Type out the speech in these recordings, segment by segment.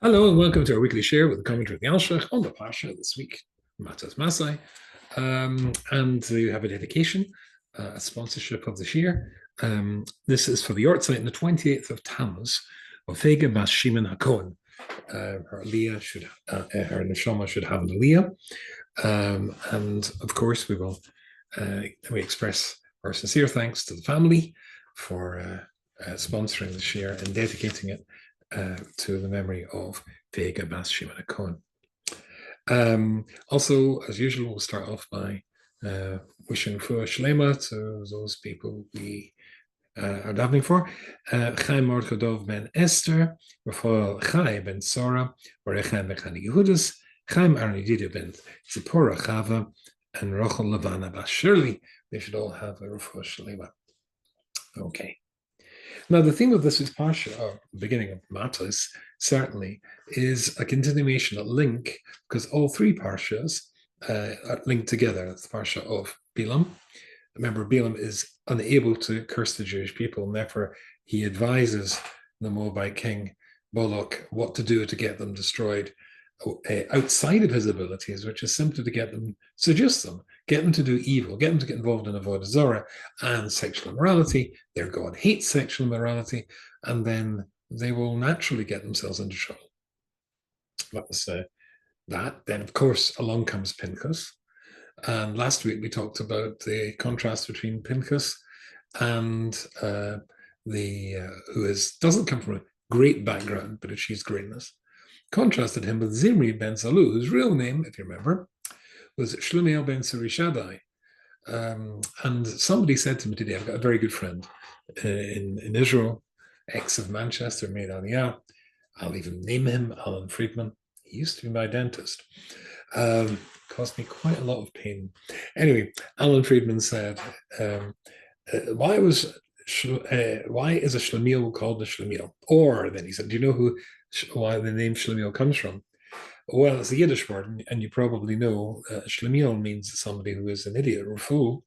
Hello and welcome to our weekly share with the commentary of the Alshich on the Parsha this week, Matos Masai. And we have a dedication, a sponsorship of the share. This is for the Yortzeit on the 28th of Tammuz of Vega Bas Shimon HaKohen. Her neshama should have an aliyah. And of course, we express our sincere thanks to the family for sponsoring the share and dedicating it to the memory of Vega Bas Shimon HaKohen. Also, as usual, we'll start off by wishing Fua Shlema to those people we are davening for. Chaim Mordchodov ben Esther, Rafael Chai ben Sora, Barechem ben Chani Yehudis, Chaim Arnidida ben Zipporah Chava, and Rochel Levana bas Shirley. They should all have a Fua Shlema. Okay. Now, the theme of this week's Parsha, or beginning of Matos, certainly is a continuation, a link, because all three Parshas are linked together. It's the Parsha of Bilam. Remember, Bilam is unable to curse the Jewish people, and therefore he advises the Moabite king Balak what to do to get them destroyed outside of his abilities, which is simply to seduce them, get them to do evil, get them to get involved in avodah zarah and sexual immorality. Their God hates sexual immorality, and then they will naturally get themselves into trouble. That was that. Then, of course, along comes Pinchas. And last week we talked about the contrast between Pinchas and who doesn't come from a great background but achieves greatness. Contrasted him with Zimri ben Salu, whose real name, if you remember, was Shlomiel ben Surishadai. And somebody said to me today, I've got a very good friend in Israel, ex of Manchester, made Aliyah. I'll even name him Alan Friedman. He used to be my dentist. Caused me quite a lot of pain. Anyway, Alan Friedman said, why is a Shlomiel called a Shlomiel? Or then he said, do you know why the name Shlomiel comes from? Well, it's a Yiddish word, and you probably know Shlomiel means somebody who is an idiot or a fool,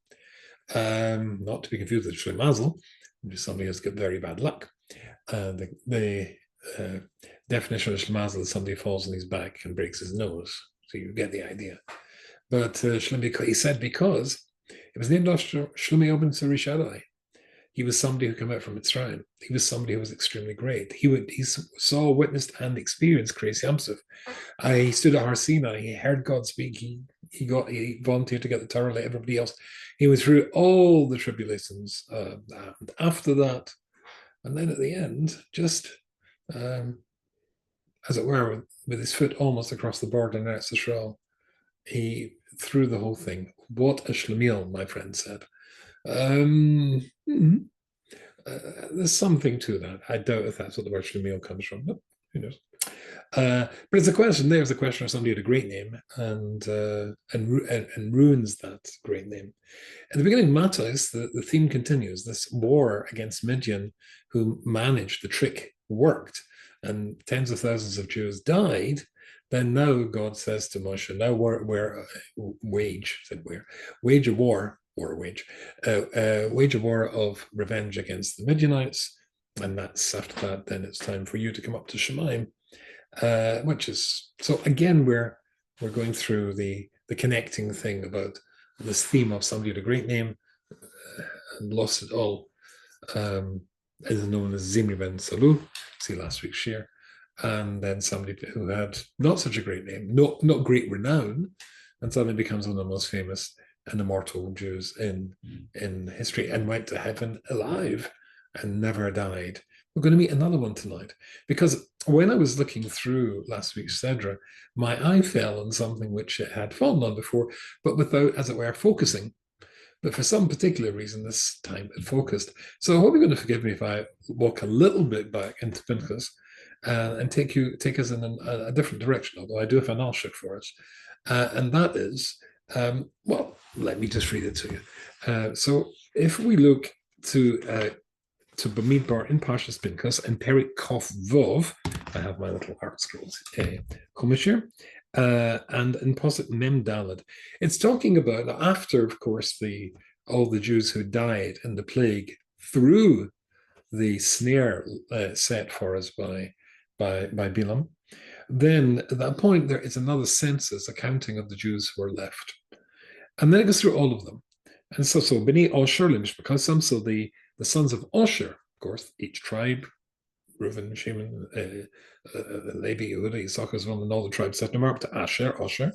not to be confused with Shlomazel, which is somebody who's got very bad luck. The definition of Shlomazel is somebody who falls on his back and breaks his nose. So you get the idea. But he said because it was named after Shlomiel ben Surishadai. He was somebody who came out from Mitzrayim. He was somebody who was extremely great. He saw, witnessed, and experienced Kriyas Yamsuf. He stood at Har Sinai. He heard God speak. He volunteered to get the Torah like everybody else. He went through all the tribulations. And after that, and then at the end, just as it were, with his foot almost across the border in Eretz Yisrael, he threw the whole thing. What a Shlomiel, my friend said. There's something to that. I doubt if that's what the word Shlomiel comes from, but who knows? But it's a question. There's a question of somebody with a great name and ruins that great name. At the beginning of Matos, the theme continues. This war against Midian, who managed the trick, worked, and tens of thousands of Jews died. Then now God says to Moshe, now wage a war. Wage a war of revenge against the Midianites, and that's after that. Then it's time for you to come up to Shemaim, which is so. Again, we're going through the connecting thing about this theme of somebody with a great name and lost it all, is known as Zimri ben Salu. See last week's share, and then somebody who had not such a great name, not great renown, and suddenly becomes one of the most famous and immortal Jews in history, and went to heaven alive and never died. We're going to meet another one tonight, because when I was looking through last week's Sedra, my eye fell on something which it had fallen on before, but without, as it were, focusing. But for some particular reason, this time it focused. So I hope you're going to forgive me if I walk a little bit back into Pinchas and take us in a different direction, although I do have an Alshich for us. And that is, well, let me just read it to you. So if we look to Bamidbar in Parshas Pinchas and Perik Kof Vov, I have my little art scrolls Chumash here, and in Posuk Mem Dalad, it's talking about after, of course, all the Jews who died in the plague through the snare set for us by Bilam. Then at that point, there is another census accounting of the Jews who are left. And then it goes through all of them. And so B'nai Osher, Limishbakasam, so the sons of Osher, of course, each tribe, Reuven, Shimon, Levi, Yehuda, Issachar, Zebulun, and all the tribes set them up to Osher.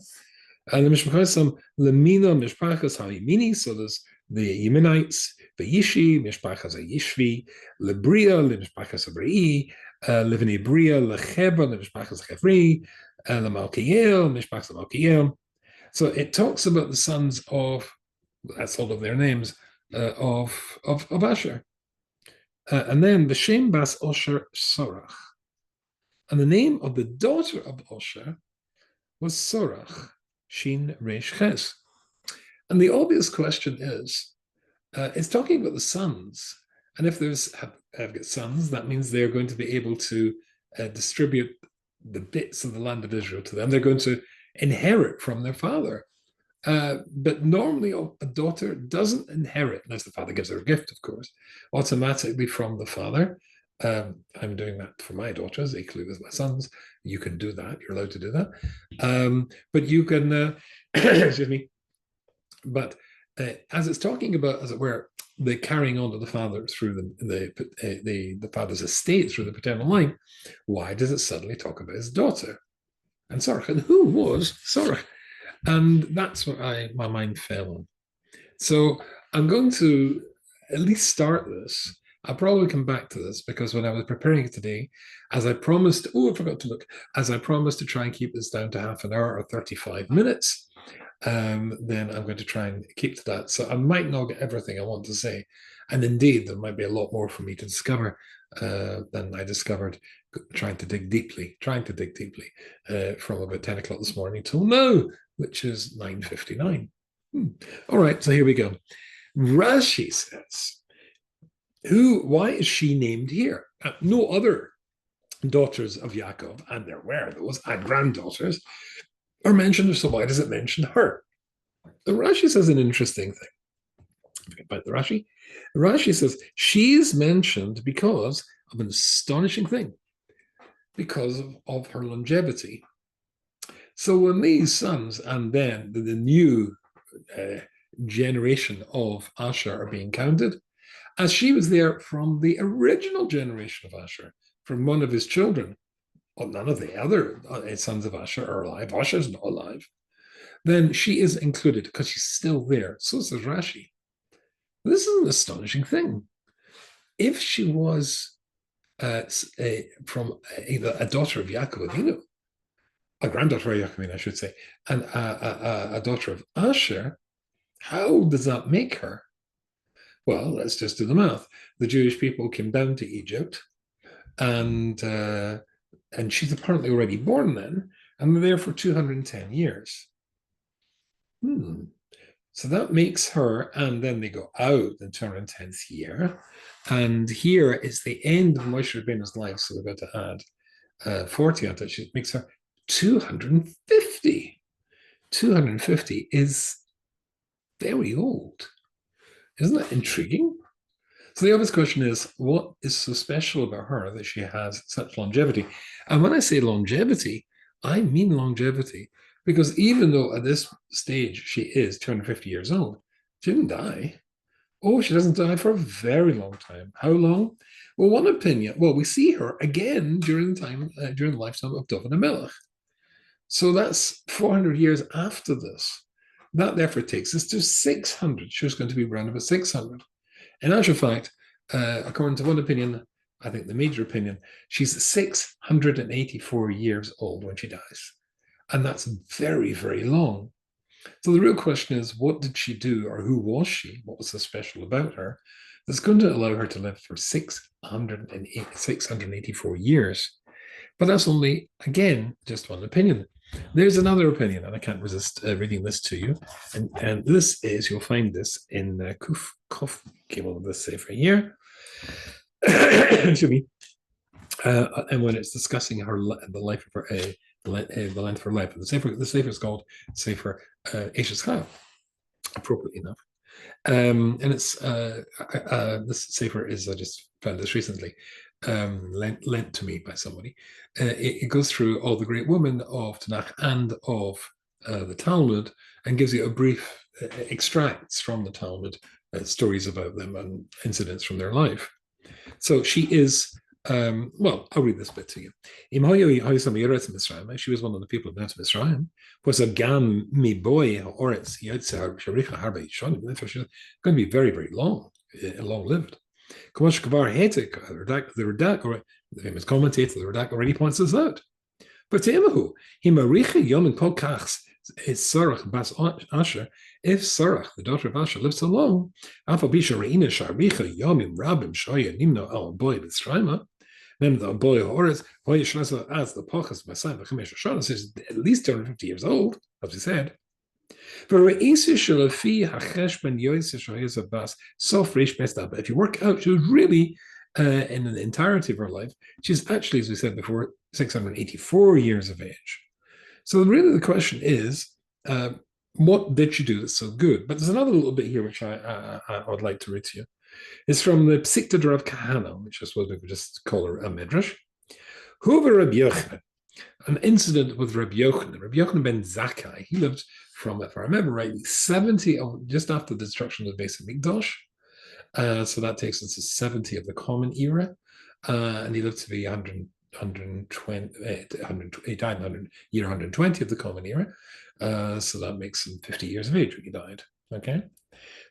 And the Mishpachas, Lemina, Mishpachas, Hayimini, so there's the Yemenites, the Yishi, Mishpachas, Yishvi, Lebria, Mishpachas, Abri, Livni Bria, Lecheba, Mishpachas, Chevri, Lemalkiel, Mishpachas, Malkiel. So it talks about the sons of, that's all of their names, of Asher. And then the Shem Bas Osher Serach. And the name of the daughter of Osher was Serach, Shin Resh Ches. And the obvious question is, it's talking about the sons. And if there's have got sons, that means they're going to be able to distribute the bits of the land of Israel to them. They're going to inherit from their father. But normally a daughter doesn't inherit, unless the father gives her a gift, of course, automatically from the father. I'm doing that for my daughters, equally with my sons. You can do that. You're allowed to do that. But you can, excuse me. But as it's talking about, as it were, the carrying on of the father through the father's estate through the paternal line, why does it suddenly talk about his daughter? And Serach, and who was Serach? And that's what my mind fell on. So I'm going to at least start this. I'll probably come back to this because when I was preparing it today, as I promised, I forgot to look, as I promised to try and keep this down to half an hour or 35 minutes, then I'm going to try and keep to that. So I might not get everything I want to say. And indeed, there might be a lot more for me to discover than I discovered trying to dig deeply from about 10 o'clock this morning till now, which is 9:59. All right, so here we go. Rashi says, why is she named here? No other daughters of Yaakov, and there were those, and granddaughters, are mentioned, so why does it mention her? The Rashi says an interesting thing. About the Rashi. Rashi says she's mentioned because of an astonishing thing, because of her longevity. So when these sons and then the new generation of Asher are being counted, as she was there from the original generation of Asher, from one of his children, well, none of the other sons of Asher are alive. Asher's not alive. Then she is included because she's still there. So says Rashi. This is an astonishing thing. If she was from either a daughter of Yaakov Avinu, a granddaughter of Yaakov, I should say, and a daughter of Asher, how does that make her? Well, let's just do the math. The Jewish people came down to Egypt, and she's apparently already born then, and they're there for 210 years. So that makes her, and then they go out in 210th year, and here is the end of Moshe Rabbeinu's life, so we're going to add 40 onto it. She makes her 250. 250 is very old. Isn't that intriguing? So the obvious question is, what is so special about her that she has such longevity? And when I say longevity, I mean longevity, because even though at this stage she is 250 years old, she didn't die. Oh, she doesn't die for a very long time. How long? Well, one opinion, we see her again during the lifetime of David HaMelech. So that's 400 years after this. That therefore takes us to 600. She was going to be around about 600. In actual fact, according to one opinion, I think the major opinion, she's 684 years old when she dies. And that's very, very long. So the real question is, what did she do, or who was she? What was so special about her that's going to allow her to live for 684 years? But that's only, again, just one opinion. There's another opinion, and I can't resist reading this to you. And this is, you'll find this in Kuf Gimel of this Sefer here. Excuse me. And when it's discussing the life of her, the length of her life, the Sefer is called Sefer Eshes Chayil, appropriately enough. And it's this Sefer is, I just found this recently, lent to me by somebody. It goes through all the great women of Tanakh and of the Talmud and gives you a brief extracts from the Talmud, stories about them and incidents from their life. So she is, well, I'll read this bit to you. She was one of the people who went to Mitzrayim. Was a gam mi boy oretz. She's going to be very, very long lived. The Radak, the famous commentator, the Radak already points this out. But Himaricha Yom Kol Kachs is Serach Bas Asher. If Serach, the daughter of Asher, lives so long, Alpha Bisha Reina Sharicha Yomim Rabim Shoya Nimno Al Boy B'Sraima, then the boy Horus, Boy Shrasa as the Pachas Masai V'Chamesh Shana is at least 250 years old, as we said. But if you work out, she was really, in the entirety of her life, she's actually, as we said before, 684 years of age. So really the question is, what did she do that's so good? But there's another little bit here which I would like to read to you. It's from the Psikta Rav Kahana, which I suppose we could just call her a midrash. Huva Rabbi Yochanan, an incident with Rabbi Yochanan ben Zakkai. He lived from, if I remember rightly, 70, just after the destruction of the base of Mikdash. So that takes us to 70 of the Common Era. And he lived to be 120, he died in year 120 of the Common Era. So that makes him 50 years of age when he died. Okay?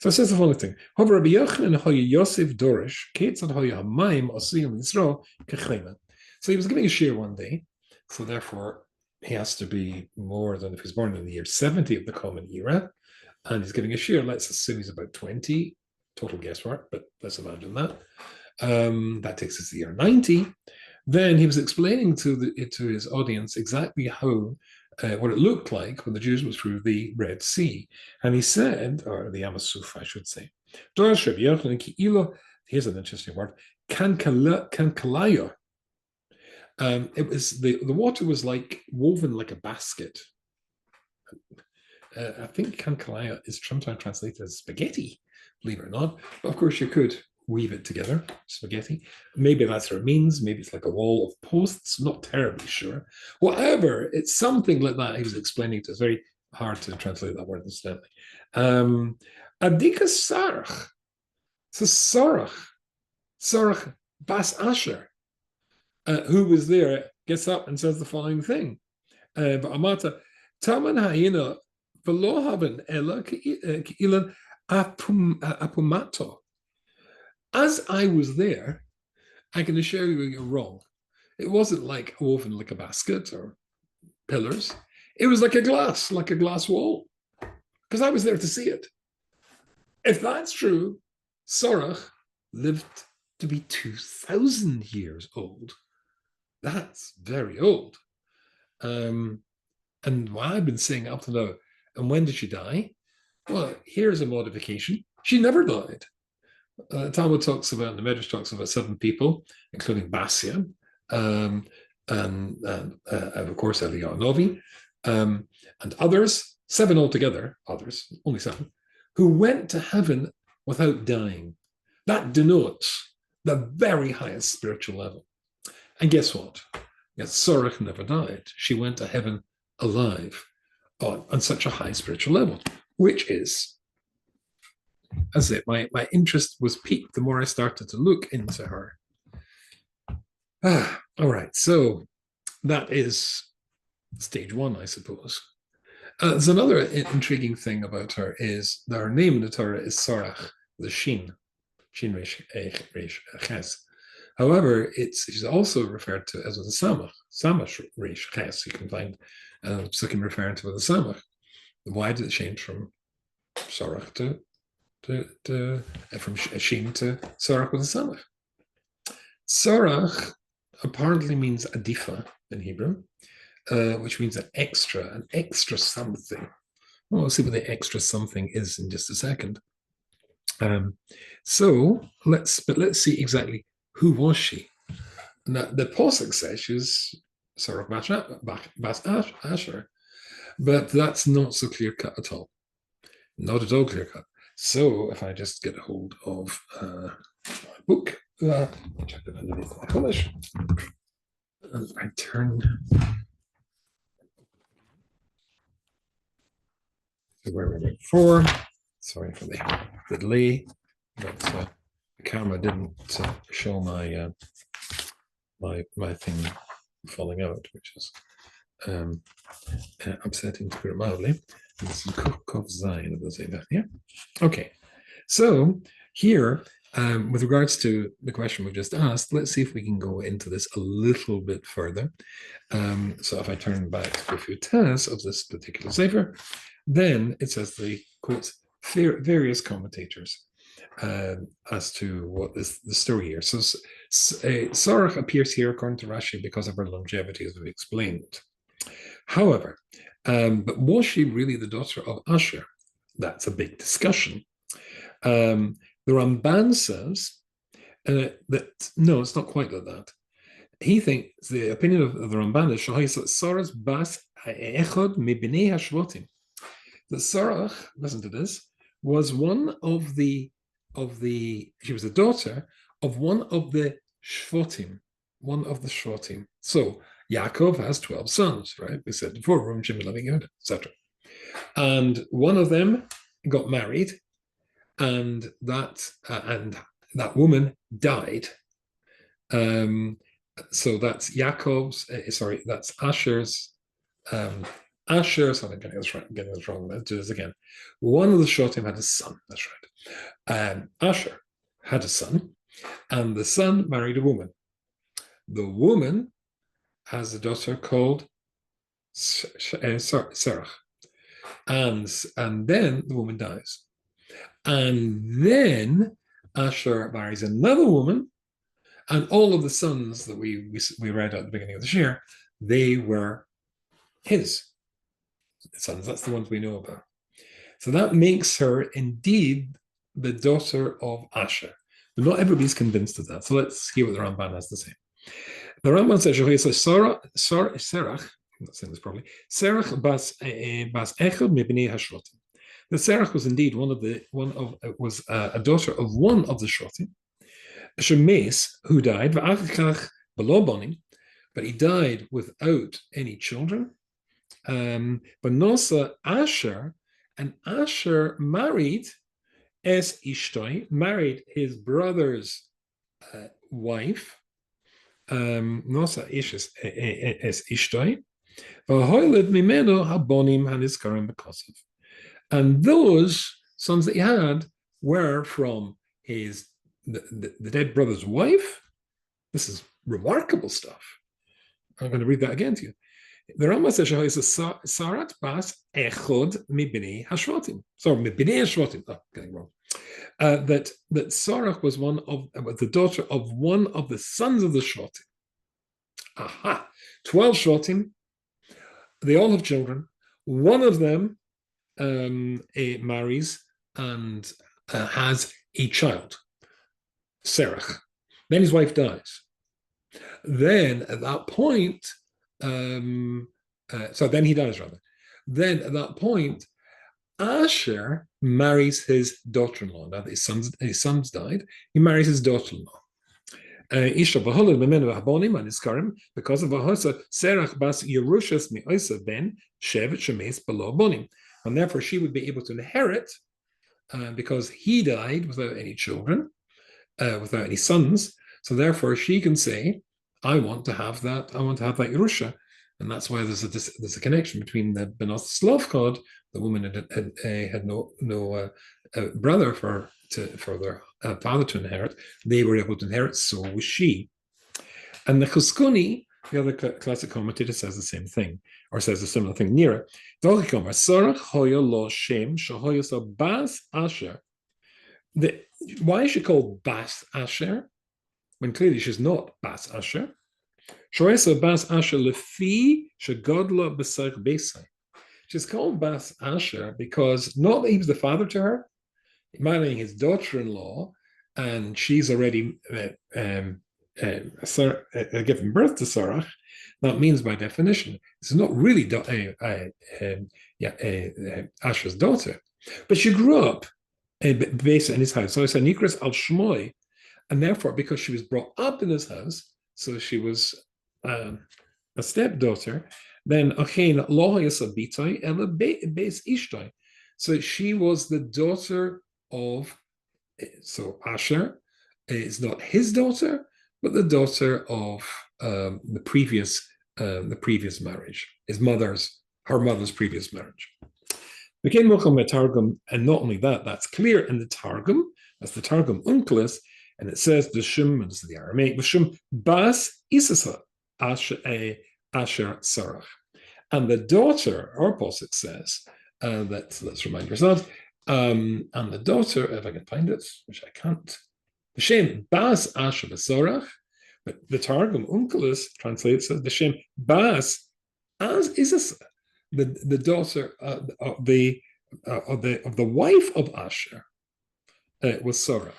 So it says the following thing. Rabbi Yochanan hoya Yosef Dorish, Ketzad hoya Hamayim Osiyim Yisrael Kechlema. So he was giving a shir one day, so therefore he has to be more than if he was born in the year 70 of the Common Era, and he's giving a shir. Let's assume he's about 20, total guesswork, but let's imagine that. That takes us to the year 90. Then he was explaining to his audience exactly how what it looked like when the Jews went through the Red Sea. And he said, or the Yamasuf, I should say, here's an interesting word, kankalayo. It was the water was like woven like a basket. I think kankalaya is sometimes translated as spaghetti, believe it or not. But of course, you could weave it together, spaghetti. Maybe that's what it means. Maybe it's like a wall of posts. I'm not terribly sure. Whatever, it's something like that. He was explaining to us. Very hard to translate that word, incidentally. Adika Serach. So Serach Bas Asher, who was there, gets up and says the following thing. But Amata, Taman Hayina, Velo haben Ella Keilan Apumato. As I was there, I can assure you you're wrong. It wasn't like woven like a basket or pillars. It was like a glass wall, because I was there to see it. If that's true, Serach lived to be 2,000 years old. That's very old. And what I've been saying up to now, and when did she die? Well, here's a modification. She never died. Talmud talks about, the Medrash talks about 7 people, including Basia, and of course Eliyahu Novi, and others, 7 altogether, others, only 7, who went to heaven without dying. That denotes the very highest spiritual level. And guess what? Yes, Serach never died. She went to heaven alive on such a high spiritual level, which is, as it, my interest was piqued the more I started to look into her. All right, so that is stage 1, I suppose. There's another intriguing thing about her is that her name in the Torah is Serach, the Shin Resh Ches. However, she's also referred to as a Samach Resh Ches. You can find Psukim referring to it as Samach. Why did it change from Serach from Shin to Serach with a Samach? Serach apparently means adifa in Hebrew, which means an extra something. Well, we'll see what the extra something is in just a second. So let's see exactly who was she. Now, the Pasuk says she was Serach Bas Asher, but that's not so clear cut at all. Not at all clear cut. So if I just get a hold of my book, check it underneath my Chumash. And I turn to where we were before. Sorry for the delay, but the camera didn't show my my thing falling out, which is upsetting to put it mildly. This is Kov Zayin, we'll say that, yeah? Okay, so here, with regards to the question we just asked, let's see if we can go into this a little bit further. So if I turn back to a few tests of this particular sefer, then it says the quotes various commentators as to what is the story here. So Serach appears here according to Rashi because of her longevity, as we explained. However, but was she really the daughter of Asher? That's a big discussion. The Ramban says that no, it's not quite like that. He thinks the opinion of the Ramban is Sarah's bas echod mibnei hashvotim. That Serach, listen to this, was one of the she was the daughter of one of the shvotim, So Yaakov has 12 sons, right? We said before, Rum, Shimon, Levi, Yehuda, etc. And one of them got married, and that woman died. So that's Yaakov's. That's Asher's. Asher's. I'm getting this wrong. Let's do this again. One of the shortim had a son. That's right. Asher had a son, and the son married a woman. The woman has a daughter called Serach, and then the woman dies, and then Asher marries another woman, and all of the sons that we read at the beginning of the year, they were his sons. That's the ones we know about. So that makes her indeed the daughter of Asher. But not everybody's convinced of that. So let's hear what the Ramban has to say. The Ramban says, Serach, I'm not saying this probably, Serach bas echad mibnei hashrotim. The Serach was indeed was a daughter of one of the shrotim, Shemes, who died, but he died without any children. But Nosa Asher, and Asher married married his brother's wife. Nosa es Ishtoi, v'hoiled mimeno habonim haniskarim b'kosav. And those sons that he had were from the dead brother's wife. This is remarkable stuff. I'm going to read that again to you. The Rambam says Sarat bas echod mibnei hashvatim. Sorry, mibnei hashvatim. Oh, getting wrong. That Serach was the daughter of one of the sons of the shvatim. Aha, 12 shvatim. They all have children. One of them marries and has a child, Serach. Then his wife dies. Then at that point, so then he dies rather. Then at that point, Asher marries his daughter-in-law. Now that his sons died, he marries his daughter-in-law. Because of Vahosa, Serach bas Yerushas mi'osa ben shevet shemes below bonim. And therefore she would be able to inherit because he died without any children, without any sons. So therefore she can say, I want to have that Yerusha. And that's why there's a connection between the Benot Slavkod, the woman had no brother for their father to inherit. They were able to inherit, so was she. And the Chuskuni, the other classic commentator, says the same thing, or says a similar thing nearer. Why is she called Bas Asher when clearly she's not Bas Asher? She's called Bas Asher because not that he was the father to her, marrying his daughter-in-law, and she's already given birth to Serach. That means by definition, it's not really Asher's daughter, but she grew up based in his house. So it's a Nikras al Shmoy, And therefore, because she was brought up in his house, so she was a stepdaughter, then Achen lo hayasabitoi ela beis ishtoi. So she was the daughter of, so Asher is not his daughter, but the daughter of the previous marriage, her mother's previous marriage. Became Mochel Targum, and not only that, that's clear in the Targum. That's the Targum Unclis, and it says the Shum, and this is the Aramaic, the Shum Bas Isasa Asher Serach. And the daughter, our posuk says, let's remind yourselves, and the daughter, if I can find it, which I can't, the Shem Bas Asher Serach, but the Targum Unclis translates as the Shem Bas as Isasa, the daughter of the wife of Asher was Serach.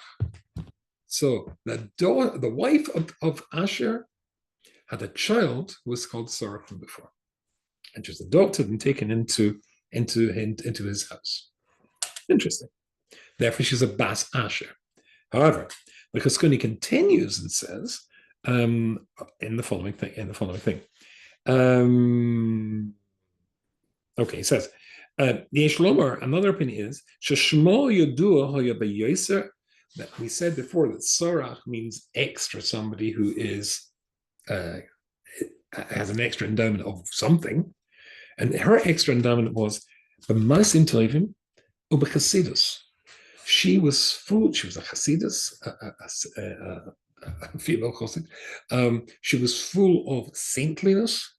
So the wife of Asher had a child who was called Serach from before, and she was adopted and taken into his house. Interesting. Therefore, she's a Bas Asher. However, the Chizkuni continues and says in the following thing. Okay, he says, another opinion is that we said before that Serach means extra, somebody who is has an extra endowment of something, and her extra endowment was the Masim Tovim Uba Chasidus. She was full. She was a Chasidus, a female Chassid. She was full of saintliness,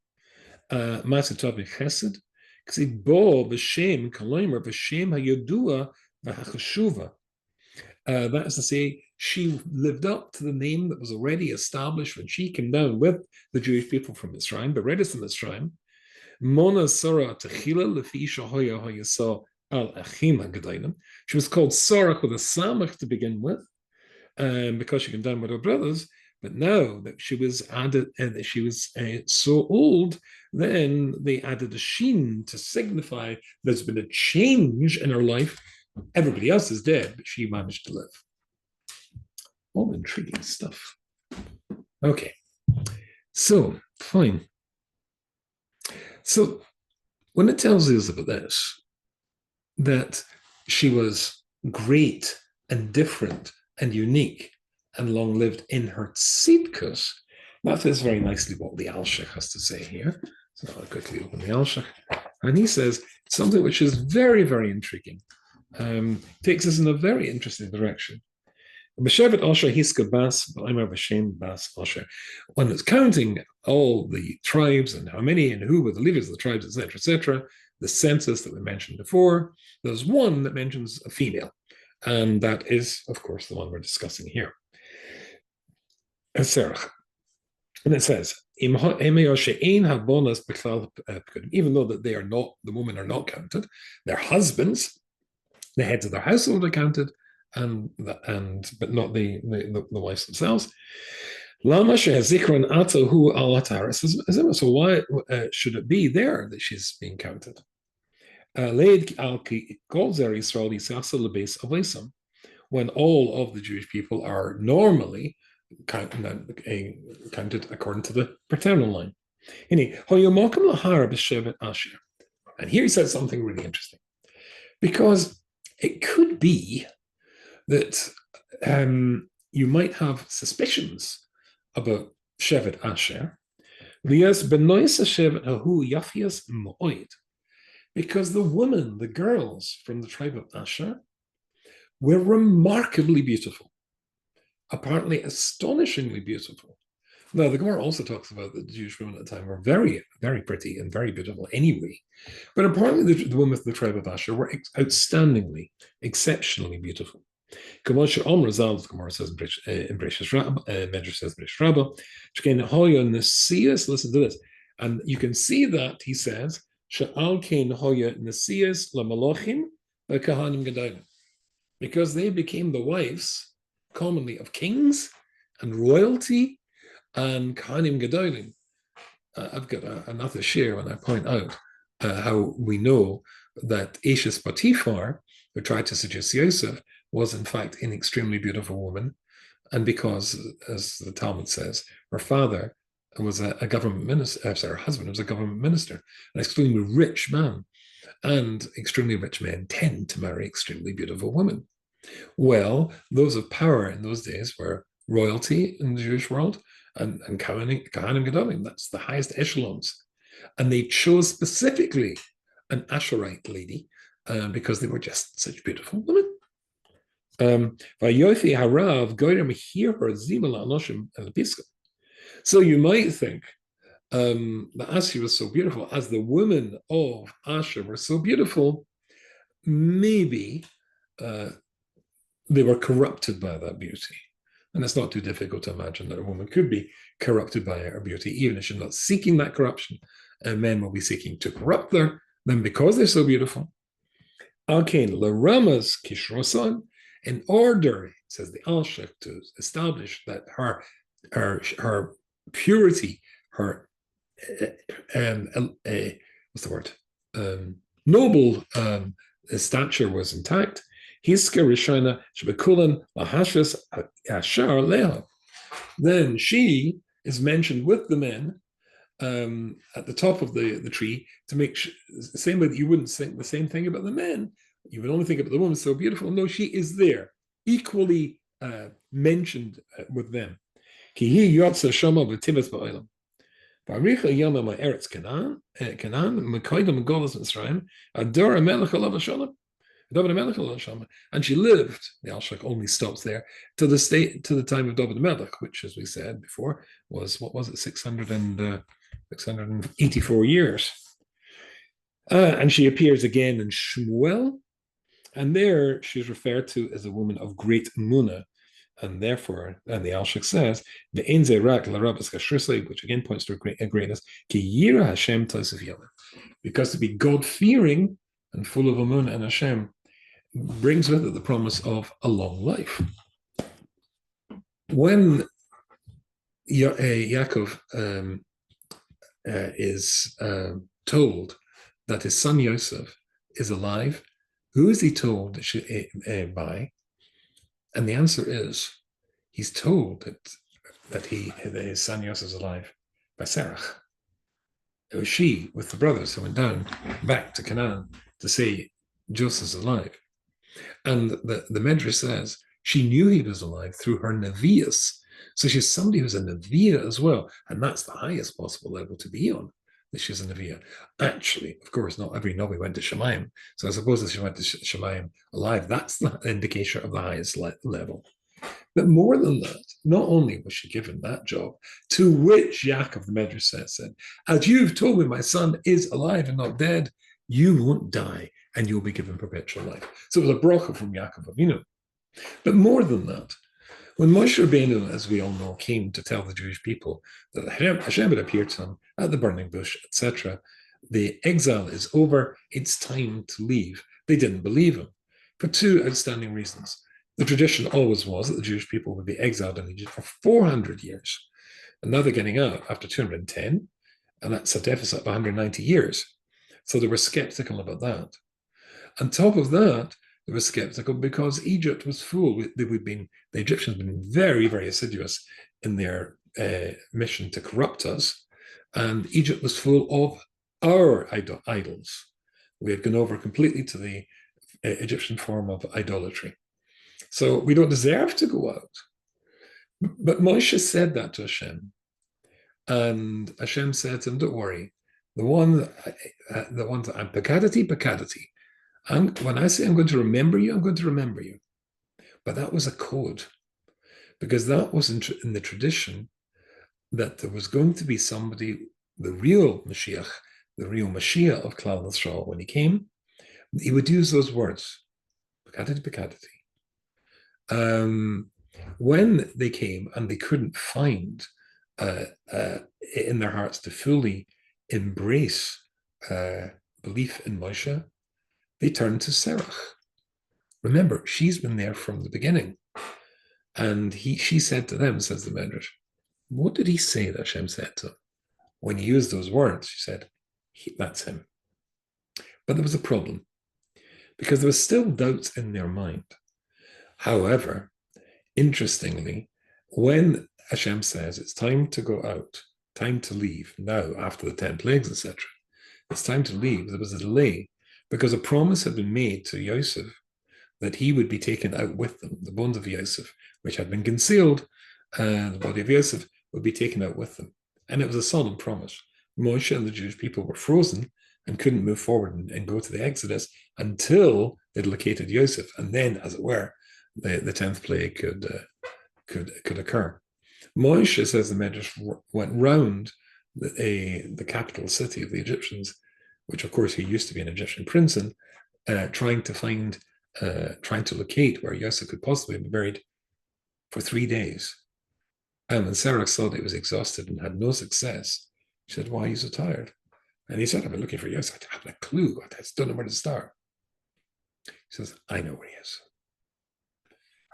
Masim Tovim Chesed. That is to say, she lived up to the name that was already established when she came down with the Jewish people from Mitzrayim, but Beredis in Mitzrayim. Mona Sarah Techila Lefisha Hoya Hoya Al Achima Gedainim. She was called Sarah with a Samach to begin with, because she came down with her brothers. But now that she was added, and that she was so old, then they added a sheen to signify there's been a change in her life. Everybody else is dead, but she managed to live. All intriguing stuff. Okay, so fine. So when it tells us about this, that she was great and different and unique and long-lived in her tzidkus, that is very nicely what the Alshich has to say here. So I'll quickly open the Alshich. And he says something which is very, very intriguing. Takes us in a very interesting direction. When it's counting all the tribes and how many and who were the leaders of the tribes, etc., the census that we mentioned before, there's one that mentions a female. And that is, of course, the one we're discussing here. Serach. And it says, even though that they are not, the women are not counted, their husbands, the heads of their household are counted, but not the wives themselves. So why should it be there that she's being counted? When all of the Jewish people are normally counted according to the paternal line. And here he says something really interesting, because it could be that you might have suspicions about Shevet Asher, because the women, the girls from the tribe of Asher, were remarkably beautiful, apparently astonishingly beautiful. Now, the Gemara also talks about that the Jewish women at the time were very, very pretty and very beautiful anyway. But apparently the women of the tribe of Asher were outstandingly, exceptionally beautiful. The Gemara says in Parshas Medrash says Rabbah, listen to this. And you can see that he says, because they became the wives commonly of kings and royalty and Kahanim Gedolim. I've got another share when I point out how we know that Ashes Potiphar, who tried to seduce Yosef, was in fact an extremely beautiful woman, And because, as the Talmud says, her father was a government minister, sorry, her husband was a government minister, an extremely rich man. And extremely rich men tend to marry extremely beautiful women. Well, those of power in those days were royalty in the Jewish world and Kohanim Gedolim. That's the highest echelons. And they chose specifically an Asherite lady because they were just such beautiful women. So you might think that as she was so beautiful, as the women of Asher were so beautiful, maybe they were corrupted by that beauty. And it's not too difficult to imagine that a woman could be corrupted by her beauty, even if she's not seeking that corruption. And men will be seeking to corrupt them because they're so beautiful. Alkain Laramas Kishrosan, in order, says the Alshich, to establish that her purity, her what's the word? Noble stature was intact. Then she is mentioned with the men at the top of the tree to make sure, the same way that you wouldn't think the same thing about the men. You would only think about the woman so beautiful. No, she is there, equally mentioned with them. And she lived, the Alshich only stops there, to the time of David Melech, which, as we said before, was, 684 years. And she appears again in Shmuel, and there she's referred to as a woman of great emunah, and therefore, and the Alshich says, the Ein Serach l'Rabbas Kashrusay, which again points to a greatness, Ki Yira Hashem Tosef Yama, because to be God-fearing and full of emunah and Hashem brings with it the promise of a long life. When Yaakov is told that his son Yosef is alive, who is he told by? And the answer is, he's told that his son Yosef is alive by Serach. It was she, with the brothers, who went down back to Canaan to say Joseph's alive. And the Medrash says she knew he was alive through her Nevias. So she's somebody who's a Neviah as well. And that's the highest possible level to be on, that she's a Neviah. Actually, of course, not every Navi went to Shemayim. So I suppose if she went to Shemayim alive, that's the indication of the highest level. But more than that, not only was she given that job, to which Yaakov, the Medrash said, as you've told me my son is alive and not dead, you won't die and you'll be given perpetual life. So it was a bracha from Yaakov Avinu. But more than that, when Moshe Rabbeinu, as we all know, came to tell the Jewish people that Hashem had appeared to him at the burning bush, etc., the exile is over, it's time to leave. They didn't believe him for two outstanding reasons. The tradition always was that the Jewish people would be exiled in Egypt for 400 years. And now they're getting out after 210, and that's a deficit of 190 years. So they were skeptical about that. On top of that, they were skeptical because Egypt was full. The Egyptians had been very, very assiduous in their mission to corrupt us, and Egypt was full of our idols. We had gone over completely to the Egyptian form of idolatry. So we don't deserve to go out. But Moshe said that to Hashem, and Hashem said to him, "Don't worry. The one that I'm Pakadati. When I say I'm going to remember you, I'm going to remember you." But that was a code, because that was in the tradition that there was going to be somebody, the real Mashiach, the real Mashiach of Klal Yisrael, when he came, he would use those words, Pakadati. When they came and they couldn't find in their hearts to fully embrace belief in Moshe, they turned to Serach. Remember, she's been there from the beginning. And she said to them, says the Medrash, what did he say that Hashem said to him? When he used those words, she said, that's him. But there was a problem, because there was still doubts in their mind. However, interestingly, when Hashem says it's time to go out, time to leave, now after the 10 plagues, etc., it's time to leave, there was a delay because a promise had been made to Yosef that he would be taken out with them. The bones of Yosef, which had been concealed, the body of Yosef would be taken out with them. And it was a solemn promise. Moshe and the Jewish people were frozen and couldn't move forward and go to the Exodus until they'd located Yosef. And then, as it were, the 10th plague could occur. Moshe, says the Medrash, went round the capital city of the Egyptians, which of course he used to be an Egyptian prince in, trying to locate where Yosef could possibly be buried for 3 days. And when Serach saw that he was exhausted and had no success, she said, "Why are you so tired?" And he said, "I've been looking for Yosef. I haven't a clue. I just don't know where to start." He says, "I know where he is."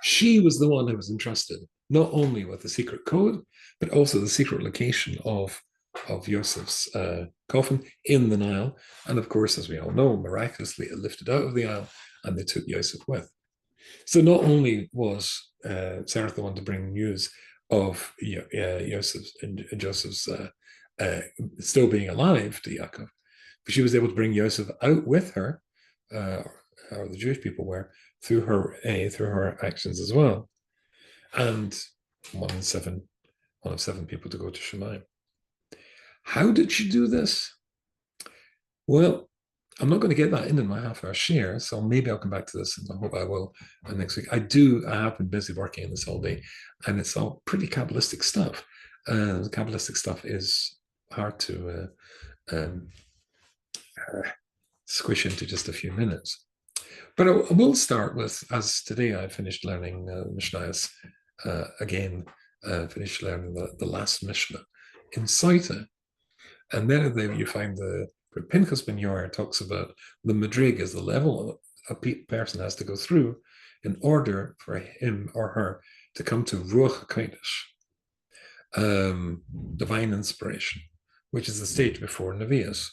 She was the one who was entrusted not only with the secret code, but also the secret location of Yosef's coffin in the Nile. And of course, as we all know, miraculously it lifted out of the Nile and they took Yosef with. So not only was Serach the one to bring news of Joseph's still being alive to Yaakov, but she was able to bring Yosef out with her, or the Jewish people were, through her actions as well. And one of seven people to go to Shemayim. How did she do this? Well, I'm not going to get that in my half-hour share, so maybe I'll come back to this, and I hope I will next week. I have been busy working on this all day, and it's all pretty Kabbalistic stuff. The Kabbalistic stuff is hard to squish into just a few minutes. But I will start with, as today I finished learning Mishnayos again, finished learning the last Mishnah in Saita. And then you find where Pinchas ben Yair talks about the madrig as the level a person has to go through in order for him or her to come to Ruach HaKodesh, divine inspiration, which is the stage before Nevi'us.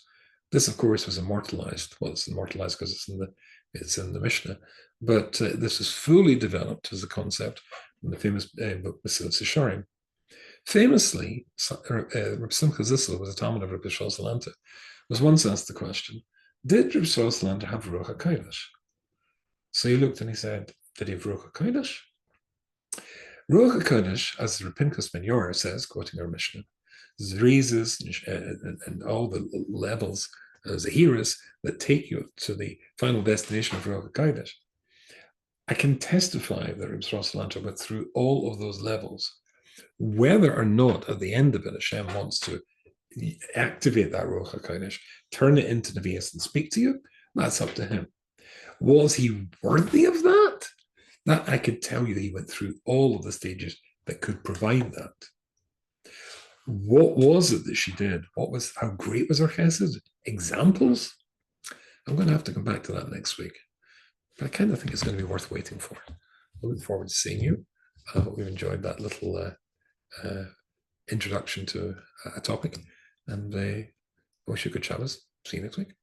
This, of course, was immortalized. Well, it's immortalized because it's in the Mishnah, but this is fully developed as a concept in the famous book Mesilas Yesharim. Famously, Reb Simcha Zissel was a Talmud of Reb Yisrael Salanta, was once asked the question, did Reb Yisrael Salanta have Ruach HaKodesh? So he looked and he said, did he have Ruach HaKodesh? Ruach HaKodesh, as Reb Pinchas ben Yair says, quoting our Mishnah, Zrizes and all the levels, Zahiras, that take you to the final destination of Ruach HaKodesh. I can testify that Reb Yisrael Salanta went through all of those levels. Whether or not at the end of it, Hashem wants to activate that Ruach HaKodesh, turn it into Nevi'us and speak to you, that's up to him. Was he worthy of that? That I could tell you that he went through all of the stages that could provide that. What was it that she did? How great was her chesed? Examples? I'm going to have to come back to that next week. But I kind of think it's going to be worth waiting for. I look forward to seeing you. I hope you've enjoyed that little introduction to a topic. And I wish you good Shabbos. See you next week.